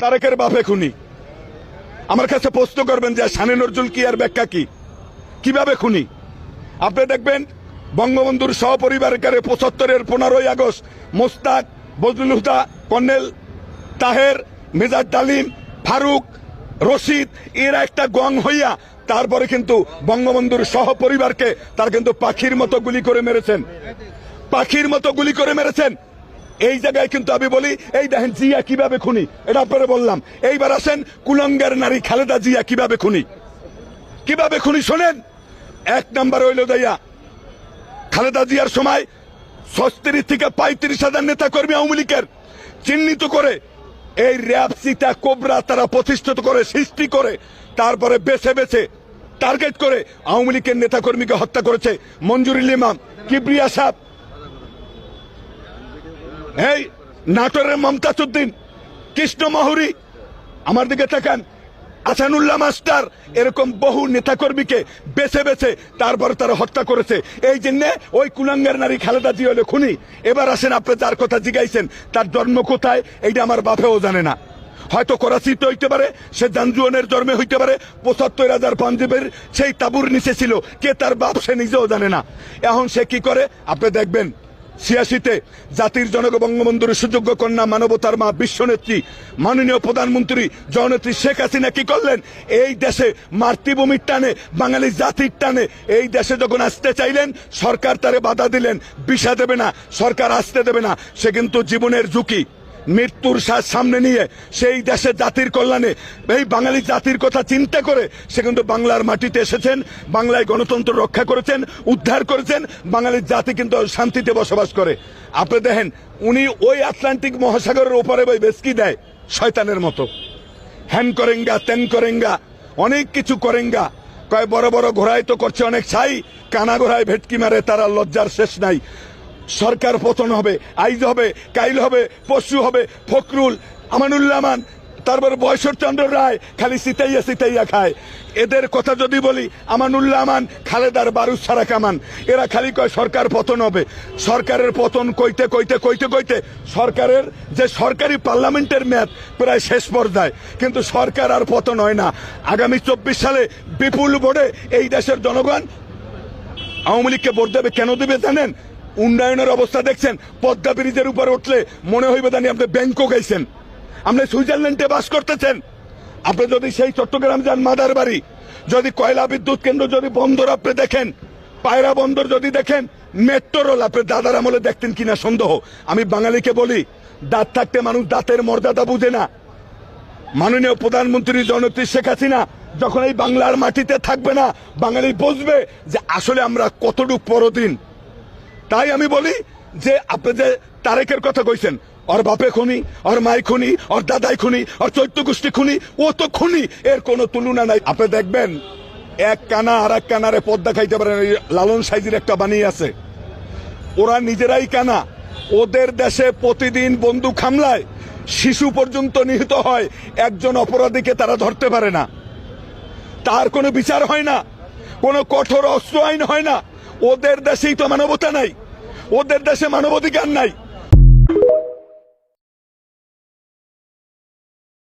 তারেকের বাপে খুনি। আমার কাছে প্রশ্ন করবেন যে শানে নজরুল কি আর ব্যাখ্যা কি, কিভাবে খুনি? আপনি দেখবেন বঙ্গবন্ধুর সহপরিবারের ৭৫-এর ১৫ই আগস্ট মোস্তাক, বজলুল হুদা, কর্নেল তাহের, মেজর ডালিম, ফারুক, রশিদ এরা একটা গং হইয়া তারপরে কিন্তু বঙ্গবন্ধুর সহপরিবারকে তার কিন্তু পাখির মতো গুলি করে মেরেছেন, পাখির মতো গুলি করে মেরেছেন। এই জায়গায় কিন্তু আমি বলি এই দেখেন জিয়া কিভাবে খুনি, এটা আপনারা বললাম। এইবার আসেন কুলঙ্গের নারী খালেদা জিয়া কিভাবে খুনি, কিভাবে খুনি শোনেন। ১ নাম্বার হইল দাইয়া খালেদা জিয়ার সময় ৩৬ থেকে ৩৫,০০০ নেতা কর্মী আওয়ামী লীগের চিহ্নিত করে এই র্যাব, চিতা, কোবরা তারা প্রতিষ্ঠিত করে, সৃষ্টি করে, তারপরে বেছে বেছে টার্গেট করে আওয়ামী লীগের নেতা কর্মীকে হত্যা করেছে। মঞ্জুরুল ইমাম, কিবরিয়া সাহেব, এই নাটোরের মমতাজ উদ্দিন, কৃষ্ণ মাহুরি, আমার দিকে তাকান, আসানুল্লাহ মাস্টার, এরকম বহু নেতাকর্মীকে বেছে বেছে তারপরে তারা হত্যা করেছে। এই জন্য ওই কুলাঙ্গার নারী খালেদা জিয়া হলে খুনি। এবার আসেন আপনি যার কথা জিগাইছেন তার জন্ম কোথায়, এইটা আমার বাপেও জানে না। হয়তো করাচিতে হইতে পারে, সে জানজুয়ানের জন্মে হইতে পারে, ৭৫,০০০ পাঞ্জাবের সেই তাবুর নিচে ছিল, কে তার বাপ সে নিজেও জানে না। এখন সে কি করে আপনি দেখবেন ৮৬-তে জাতির জনক বঙ্গবন্ধুর সুযোগ্য কন্যা, মানবতার মা, বিশ্বনেত্রী, মাননীয় প্রধানমন্ত্রী জননেত্রী শেখ হাসিনা কি করলেন? এই দেশে মাতৃভূমির টানে, বাঙালি জাতির টানে এই দেশে যখন আসতে চাইলেন সরকার তারে বাধা দিলেন, ভিসা দেবে না, সরকার আসতে দেবে না। সে কিন্তু জীবনের ঝুঁকি, মৃত্যুর সামনে নিয়ে সেই দেশে জাতির কল্যাণে, এই বাঙালি জাতির কথা চিন্তা করে সে কিন্তু বাংলার মাটিতে এসেছেন, বাংলায় গণতন্ত্র রক্ষা করেছেন, উদ্ধার করেছেন, বাঙালির জাতি কিন্তু শান্তিতে বসবাস করে। আপনি দেখেন উনি ওই আটলান্টিক মহাসাগরের ওপারে বই বেসকি দেয় শয়তানের মতো, হ্যান করেঙ্গা, ত্যান করেঙ্গা, অনেক কিছু করেঙ্গা, কয় বড় বড় ঘোড়ায় তো করছে অনেক ছাই, কানা ঘোড়ায় ভেটকি মারে, তারা লজ্জার শেষ নাই। সরকার পতন হবে, আইজ হবে, কাইল হবে, পশু হবে, ফখরুল, আমানুল্লাহ মান, তারপর বয়সরচন্দ্র রায় খালি সিতাইয়া সিতাইয়া খায়। এদের কথা যদি বলি, আমানুল্লাহ মান খালেদার বারুদ ছাড়া কামান, এরা খালি কয় সরকার পতন হবে। সরকারের পতন কইতে কইতে কইতে কইতে সরকারের যে সরকারি পার্লামেন্টের মেয়াদ প্রায় শেষ পর্যায়ে, কিন্তু সরকার আর পতন হয় না। আগামী ২৪ সালে বিপুল ভোটে এই দেশের জনগণ আওয়ামী লীগকে ভোট দেবে। কেন দেবে জানেন? উন্নয়নের অবস্থা দেখছেন, পদ্মা ব্রিজের উপর উঠলে মনে হইবে জানি আপনি ব্যাংকক গেছেন, আপনি সুইজারল্যান্ডে বাস করতেছেন। আপনি যদি সেই চট্টগ্রাম যান, মাদার বাড়ি, যদি কয়লা বিদ্যুৎ কেন্দ্র, যদি বন্দর আপনি দেখেন, পায়রা বন্দর যদি দেখেন, মেট্রো রেল আপনি দাদার আমলে দেখতেন কিনা সন্দেহ। আমি বাঙালিকে বলি, দাঁত থাকতে মানুষ দাঁতের মর্যাদা বুঝে না। মাননীয় প্রধানমন্ত্রী জননেত্রী শেখ হাসিনা যখন এই বাংলার মাটিতে থাকবে না, বাঙালি বুঝবে যে আসলে আমরা কতটুকু পরদিন। তাই আমি বলি যে আপনি যে তারেকের কথা কইছেন, ওর বাপে খুনি, ওর মাই খুনি, ওর দাদাই খুনি, ওর চৈত্য গোষ্ঠী খুনি, ও তো খুনি, এর কোনো তুলনা নাই। আপনি দেখবেন এক কানা আর এক কানারে পদ্মা খাইতে পারেন। লালন সাইজির একটা বানিয়ে আছে, ওরা নিজেরাই কানা, ওদের দেশে প্রতিদিন বন্দুক হামলায় শিশু পর্যন্ত নিহত হয়, একজন অপরাধীকে তারা ধরতে পারে না, তার কোনো বিচার হয় না, কোনো কঠোর অস্ত্র আইন হয় না। ওদের দেশেই তো মানবতা নাই, ওদের দেশে মানবাধিকার নাই।